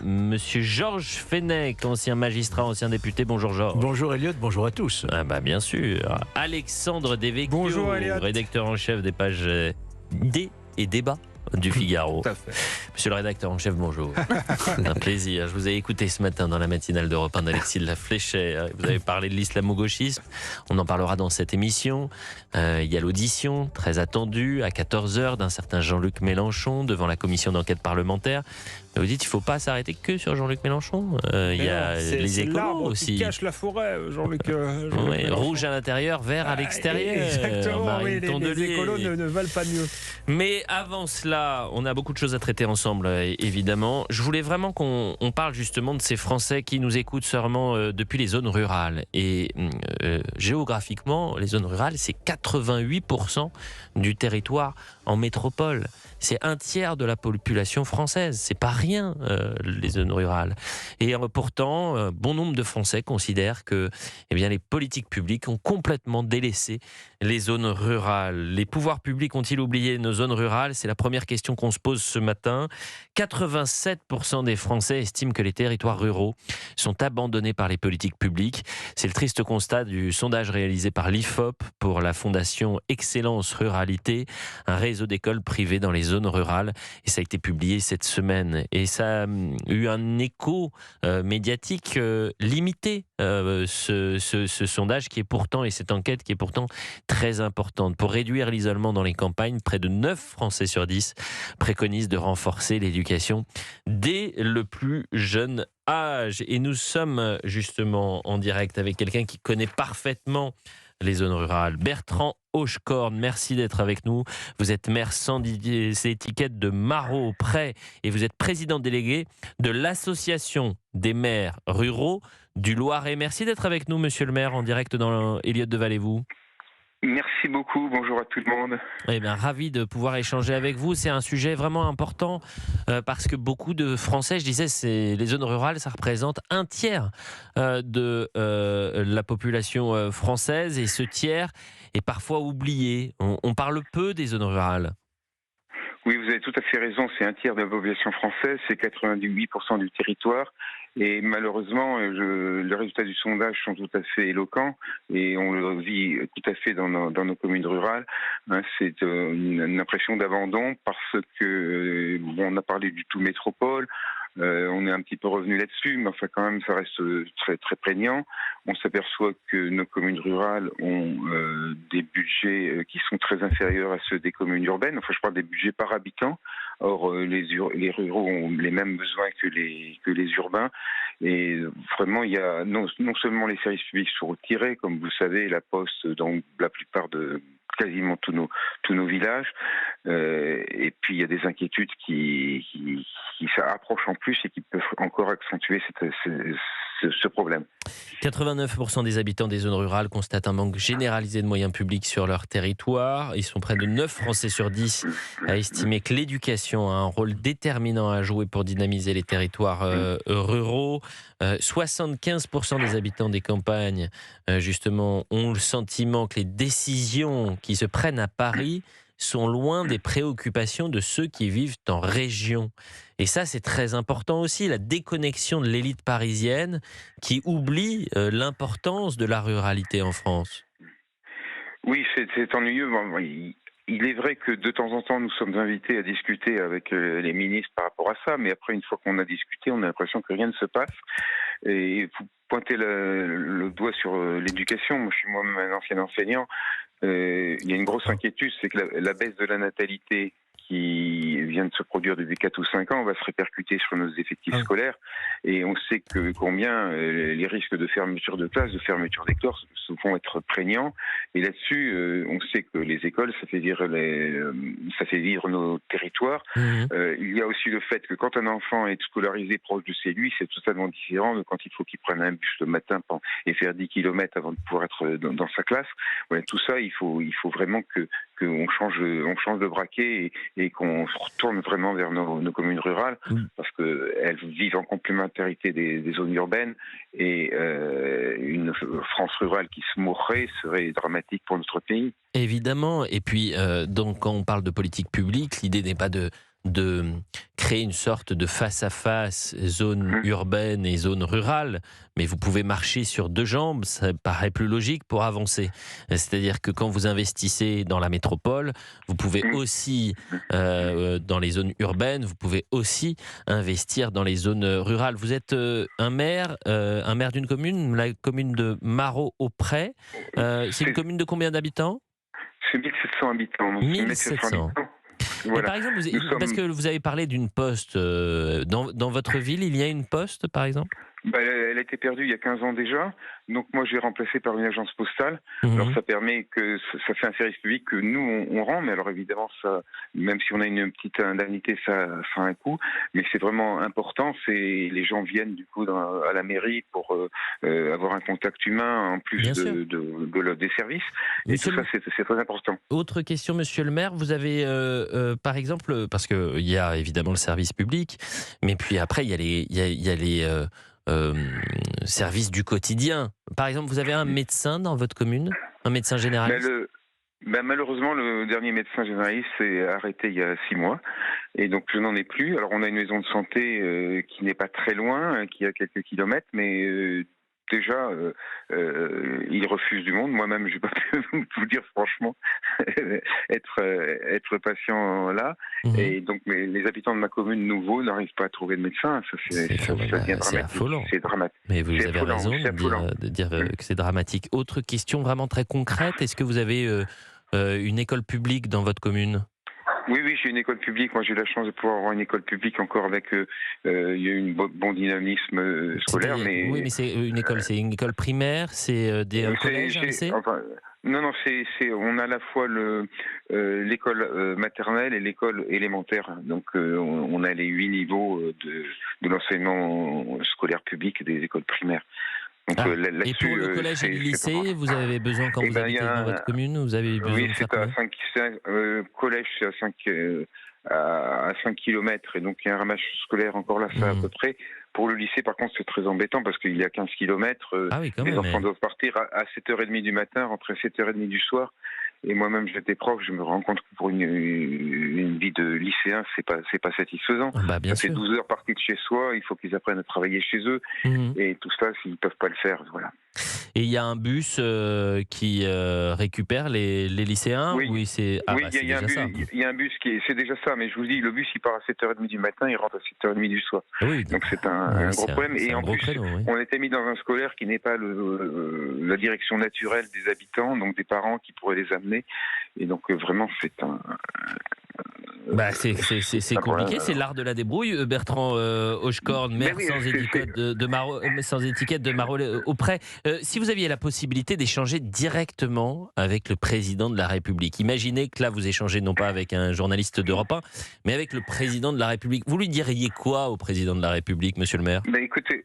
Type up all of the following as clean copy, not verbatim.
Monsieur Georges Fenech, ancien magistrat, ancien député. Bonjour Georges. Bonjour Elliot, bonjour à tous. Bien sûr. Alexandre Devecchio, Bonjour, Elliot. rédacteur en chef des pages D et débat du Figaro. Tout à fait. Monsieur le rédacteur en chef, bonjour. C'est un plaisir. Je vous ai écouté ce matin dans la matinale d'Europe 1 d'Alexis de la Fléchère. Vous avez parlé de l'islamo-gauchisme. On en parlera dans cette émission. Il y a l'audition, très attendue, à 14h, d'un certain Jean-Luc Mélenchon devant la commission d'enquête parlementaire. Vous dites qu'il ne faut pas s'arrêter que sur Jean-Luc Mélenchon. Il y a les écolos aussi. Qui cache la forêt, Jean-Luc. Oui, rouge à l'intérieur, vert à l'extérieur. Exactement, oui, les écolos ne valent pas mieux. Mais avant cela, on a beaucoup de choses à traiter ensemble, évidemment. Je voulais vraiment qu'on parle justement de ces Français qui nous écoutent seulement depuis les zones rurales. Et géographiquement, les zones rurales, c'est 88% du territoire en métropole. C'est un tiers de la population française. C'est pas rien, les zones rurales. Et pourtant, bon nombre de Français considèrent que les politiques publiques ont complètement délaissé les zones rurales. Les pouvoirs publics ont-ils oublié nos zones rurales ? C'est la première question qu'on se pose ce matin. 87% des Français estiment que les territoires ruraux sont abandonnés par les politiques publiques. C'est le triste constat du sondage réalisé par l'IFOP pour la fondation Excellence Ruralité, un réseau d'écoles privées dans les zones rurales. Et ça a été publié cette semaine. Et ça a eu un écho médiatique limité, ce sondage qui est pourtant, et cette enquête qui est pourtant très importante. Pour réduire l'isolement dans les campagnes, près de 9 Français sur 10 préconisent de renforcer l'éducation dès le plus jeune âge. Et nous sommes justement en direct avec quelqu'un qui connaît parfaitement les zones rurales. Bertrand Hochecorne, merci d'être avec nous. Vous êtes maire sans étiquette de Marot-Près et vous êtes président délégué de l'association des maires ruraux du Loiret. Merci d'être avec nous, monsieur le maire, en direct dans Elliot de Vallée-vous. Merci beaucoup, bonjour à tout le monde. Ravi de pouvoir échanger avec vous. C'est un sujet vraiment important parce que beaucoup de Français, je disais, les zones rurales, ça représente un tiers de la population française et ce tiers est parfois oublié. On parle peu des zones rurales. Oui, vous avez tout à fait raison, c'est un tiers de la population française, c'est 88% du territoire. Et malheureusement, les résultats du sondage sont tout à fait éloquents et on le vit tout à fait dans nos communes rurales. C'est une impression d'abandon parce que on a parlé du tout métropole. On est un petit peu revenu là-dessus, mais enfin quand même ça reste très très prégnant. On s'aperçoit que nos communes rurales ont des budgets qui sont très inférieurs à ceux des communes urbaines. Enfin, je parle des budgets par habitant. Or, les ruraux ont les mêmes besoins que les urbains. Et vraiment, il y a non seulement les services publics sont retirés, comme vous savez, la Poste dans la plupart de quasiment tous nos villages. Et puis il y a des inquiétudes qui s'approchent en plus et qui peuvent encore accentuer ce problème. 89% des habitants des zones rurales constatent un manque généralisé de moyens publics sur leur territoire. Ils sont près de 9 Français sur 10 à estimer que l'éducation a un rôle déterminant à jouer pour dynamiser les territoires ruraux. 75% des habitants des campagnes, justement, ont le sentiment que les décisions qui se prennent à Paris sont loin des préoccupations de ceux qui vivent en région. Et ça, c'est très important aussi, la déconnexion de l'élite parisienne qui oublie l'importance de la ruralité en France. Oui, c'est ennuyeux. Il est vrai que de temps en temps, nous sommes invités à discuter avec les ministres par rapport à ça, mais après, une fois qu'on a discuté, on a l'impression que rien ne se passe. Et vous pointez le doigt sur l'éducation. Moi, je suis moi-même un ancien enseignant. Il y a une grosse inquiétude, c'est que la baisse de la natalité qui vient de se produire depuis 4 ou 5 ans va se répercuter sur nos effectifs scolaires. Et on sait combien les risques de fermeture de classes, de fermeture d'écoles vont être prégnants. Et là-dessus, on sait que les écoles, ça fait vivre nos territoires. Il y a aussi le fait que quand un enfant est scolarisé proche de chez lui, c'est totalement différent de quand il faut qu'il prenne un bus le matin et faire 10 km avant de pouvoir être dans sa classe. Voilà, tout ça, il faut vraiment qu'on change de braquet et qu'on se retourne vraiment vers nos communes rurales parce qu'elles vivent en complémentarité des zones urbaines et une France rurale qui se mourrait serait dramatique pour notre pays. Évidemment, et puis donc quand on parle de politique publique, l'idée n'est pas de de créer une sorte de face-à-face zone urbaine et zone rurale, mais vous pouvez marcher sur deux jambes, ça paraît plus logique pour avancer. C'est-à-dire que quand vous investissez dans la métropole, vous pouvez aussi, dans les zones urbaines, vous pouvez aussi investir dans les zones rurales. Vous êtes un maire d'une commune, la commune de Marot-Auprès. C'est une commune de combien d'habitants ? C'est 1700 habitants. Donc 1700. Voilà. Et par exemple, parce que vous avez parlé d'une poste, dans votre ville, il y a une poste, par exemple ? Elle a été perdue il y a 15 ans déjà, donc moi j'ai remplacé par une agence postale. Alors ça permet que ça fait un service public que nous on rend, mais alors évidemment ça, même si on a une petite indemnité, ça a un coût, mais c'est vraiment important. C'est les gens viennent du coup à la mairie pour avoir un contact humain en plus des services. Et tout ça c'est très important. Autre question, Monsieur le maire, vous avez par exemple, parce que il y a évidemment le service public, mais puis après il y a les services du quotidien. Par exemple, vous avez un médecin dans votre commune, un médecin généraliste ? Malheureusement, le dernier médecin généraliste s'est arrêté il y a 6 mois, et donc je n'en ai plus. Alors on a une maison de santé qui n'est pas très loin, qui a quelques kilomètres, mais déjà, il refuse du monde. Moi-même, je n'ai pas pu vous dire franchement être patient là. Et donc, les habitants de ma commune nouveau n'arrivent pas à trouver de médecin. Ça devient dramatique. Affolant. C'est dramatique. Mais vous avez raison de dire que c'est dramatique. Autre question vraiment très concrète. Est-ce que vous avez une école publique dans votre commune ? Oui, j'ai une école publique. Moi, j'ai eu la chance de pouvoir avoir une école publique encore avec. Il y a eu un bon dynamisme scolaire. Oui, mais c'est une école primaire, c'est un collège, un lycée ? Non, on a à la fois l'école maternelle et l'école élémentaire. Donc, on a les 8 niveaux de l'enseignement scolaire public des écoles primaires. Donc, et pour le collège et le lycée, vous avez besoin, quand vous habitez dans votre commune, vous avez besoin de faire collège, c'est à 5 km, et donc il y a un ramage scolaire encore là, ça à peu près. Pour le lycée, par contre, c'est très embêtant parce qu'il y a 15 km. Les enfants doivent partir à 7h30 du matin, rentrer à 7h30 du soir. Et moi-même, j'étais prof, je me rends compte que pour une vie de lycéen, c'est pas satisfaisant. Bien sûr. 12 heures partis de chez soi, il faut qu'ils apprennent à travailler chez eux. Et tout ça, s'ils ne peuvent pas le faire, voilà. Et il y a un bus qui récupère les lycéens ? Oui, il y a un bus c'est déjà ça, mais je vous dis, le bus il part à 7h30 du matin, il rentre à 7h30 du soir. Donc c'est un gros problème. Et en plus, on était mis dans un scolaire qui n'est pas la direction naturelle des habitants, donc des parents qui pourraient les amener. Et donc vraiment, c'est c'est compliqué, c'est l'art de la débrouille. Bertrand Hochecorne, maire sans étiquette de Marot-Auprès. Si vous aviez la possibilité d'échanger directement avec le président de la République, imaginez que là vous échangez non pas avec un journaliste d'Europe 1, mais avec le président de la République. Vous lui diriez quoi au président de la République, monsieur le maire ? Écoutez,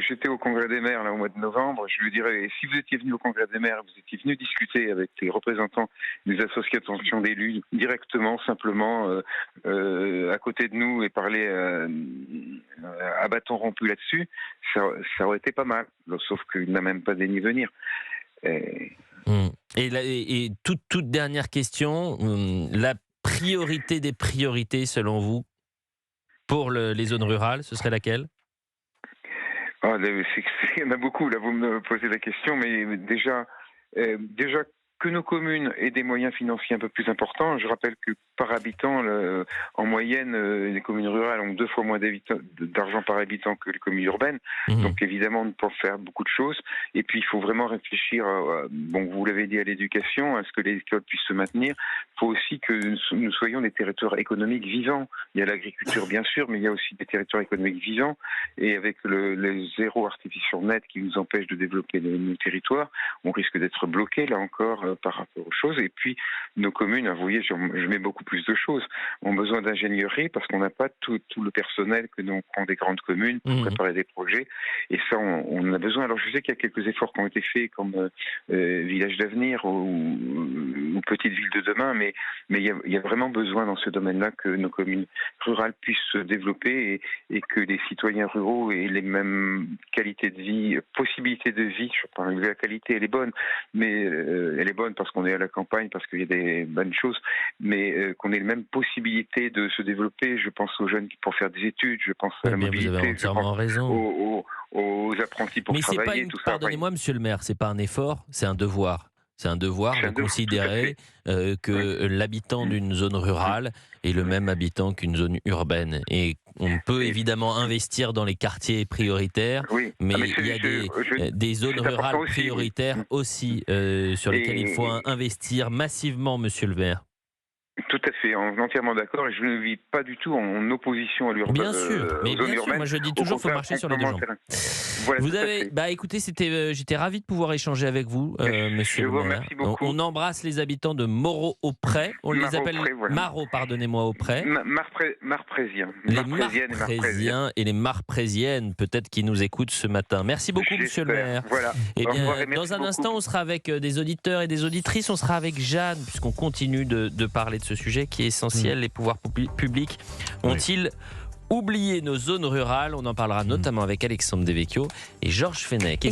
j'étais au Congrès des maires là, au mois de novembre. Je lui dirais, si vous étiez venu au Congrès des maires, vous étiez venu discuter avec les représentants des associations d'élus directement, simplement, à côté de nous, et parler à bâton rompu là-dessus, ça aurait été pas mal. Sauf qu'il n'a même pas daigné venir. Et toute dernière question, la priorité des priorités selon vous pour les zones rurales, ce serait laquelle ? Il y en a beaucoup, là vous me posez la question, mais déjà que nos communes aient des moyens financiers un peu plus importants. Je rappelle que par habitant, en moyenne, les communes rurales ont 2 fois moins d'argent par habitant que les communes urbaines. Donc évidemment, on peut faire beaucoup de choses. Et puis il faut vraiment réfléchir, vous l'avez dit, à l'éducation, à ce que les écoles puissent se maintenir. Il faut aussi que nous soyons des territoires économiques vivants. Il y a l'agriculture bien sûr, mais il y a aussi des territoires économiques vivants. Et avec le zéro artificiel net qui nous empêche de développer nos territoires, on risque d'être bloqué là encore par rapport aux choses. Et puis nos communes, vous voyez, je mets beaucoup plus de choses, ont besoin d'ingénierie parce qu'on n'a pas tout le personnel que nous prend des grandes communes pour préparer des projets. Et ça, on en a besoin. Alors je sais qu'il y a quelques efforts qui ont été faits comme Village d'avenir ou Petite Ville de demain, mais il y a vraiment besoin dans ce domaine-là que nos communes rurales puissent se développer et que les citoyens ruraux aient les mêmes qualités de vie, possibilités de vie. Je parle de la qualité, elle est bonne, mais elle est bonne bonnes parce qu'on est à la campagne, parce qu'il y a des bonnes choses, mais qu'on ait les mêmes possibilités de se développer. Je pense aux jeunes pour faire des études, je pense à la mobilité, vous avez entièrement raison. aux apprentis pour travailler, tout ça. Pardonnez-moi, monsieur le maire, c'est pas un effort, c'est un devoir. C'est un devoir de considérer que l'habitant d'une zone rurale est le même habitant qu'une zone urbaine. Et on peut évidemment investir dans les quartiers prioritaires, mais il y a des zones rurales prioritaires aussi sur lesquelles il faut investir massivement, monsieur le maire. Tout à fait, entièrement d'accord, et je ne vis pas du tout en opposition à l'urbain. Bien sûr, mais bien sûr, moi je dis toujours qu'il faut marcher sur les deux jambes. Voilà, vous avez, écoutez, j'étais ravi de pouvoir échanger avec vous, monsieur le maire. Remercie beaucoup. On embrasse les habitants de Moreau-Auprès, on les appelle Marot, pardonnez-moi, Auprès. Marprésiens. Les Marprésiens et les Marprésiennes, peut-être qui nous écoutent ce matin. Merci beaucoup, monsieur le maire. Voilà. Eh bien, dans un instant, on sera avec des auditeurs et des auditrices, on sera avec Jeanne, puisqu'on continue de parler de ce sujet qui est essentiel. Les pouvoirs publics ont-ils oublié nos zones rurales? On en parlera notamment avec Alexandre Devecchio et Georges Fenech.